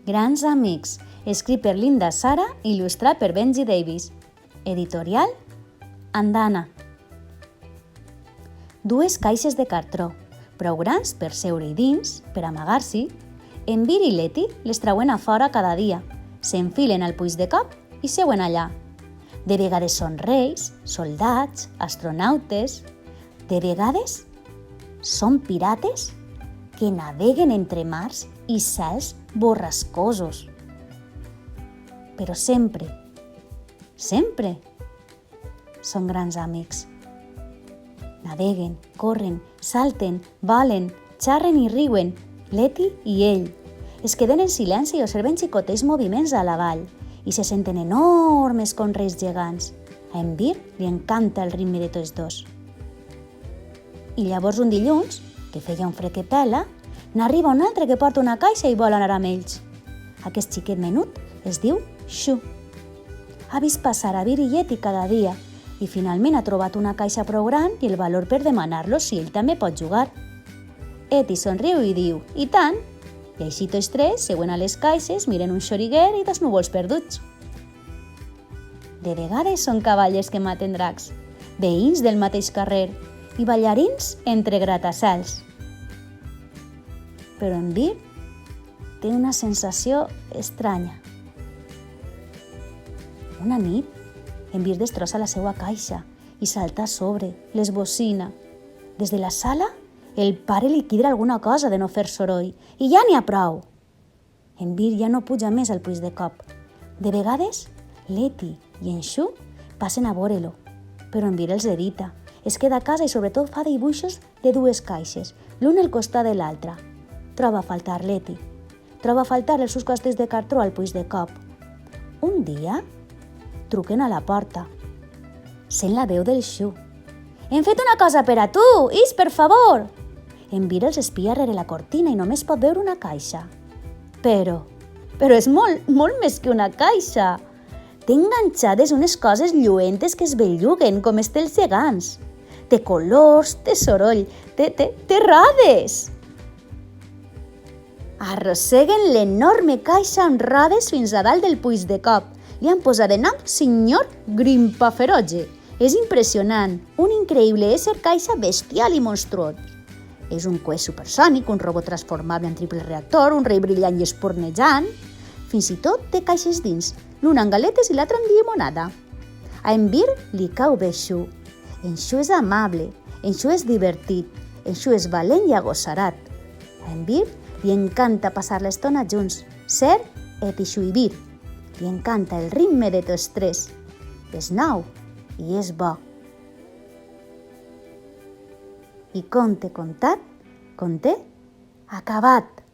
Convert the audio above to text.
Grans amics, escrit per Linda Sara i il·lustrat per Benji Davis. Editorial Andana. Dues caixes de cartró, prou grans per seure-hi dins, per amagar-s'hi. En Vir i Letty les trauen a fora cada dia, s'enfilen al puix de cop i seuen allà. De vegades són reis, soldats, astronautes. De vegades són pirates que naveguen entre mars i cels borrascosos. Però sempre són grans amics. Naveguen, corren, salten, balen, xarren i riuen, Letty i ell. Es queden en silenci i observen xicotets moviments a la vall i se senten enormes com reis gegants. A en Vir li encanta el ritme de tots dos. I llavors un dilluns, que feia un fred que pela, n'arriba un altre que porta una caixa i vol anar amb ells. Aquest xiquet menut es diu Shu. Ha vist passar a Vir i Letty cada dia i finalment ha trobat una caixa prou gran i el valor per demanar-lo si ell també pot jugar. Letty somriu i diu, i tant! I així tots tres seuen a les caixes, miren un xoriguer i dos núvols perduts. De vegades són cavallers que maten dracs, veïns del mateix carrer i ballarins entre gratacels. Però en Vir té una sensació estranya. Una nit, en Vir destrossa la seva caixa i salta a sobre, l'esbocina. Des de la sala, el pare li crida alguna cosa de no fer soroll i ja n'hi ha prou. En Vir ja no puja més al puix de cop. De vegades, Letty i en Shu passen a veure-lo, però en Vir els evita. Es queda a casa i sobretot fa dibuixos de dues caixes, l'una al costat de l'altra. Troba a faltar Letty. Troba a faltar els seus costets de cartró al puix de cop. Un dia, truquen a la porta. Sent la veu del Shu. «Hem fet una cosa per a tu! Is, per favor!» En Vir els espia rere la cortina i només pot veure una caixa. Però és molt més que una caixa. Té enganxades unes coses lluentes que es belluguen com estels gegants. Té colors, té soroll, té rodes. Arrosseguen l'enorme caixa amb rodes fins a dalt del puix de cop. Li han posat de nom Senyor Grimpaferoge. És impressionant, un increïble ésser caixa bestial i monstruós. És un coet supersònic, un robot transformable en triple reactor, un rei brillant i espurnejant. Fins i tot té caixes dins, l'una amb galetes i l'altra amb llimonada. A en Vir li cau bé Shu. En Shu és amable, en Shu és divertit, en Shu és valent i agossarat. A en Vir li encanta passar l'estona junts, ser Letty, Shu i Vir. Li encanta el ritme de tots tres. És nou i és bo. I conte contat, conte acabat.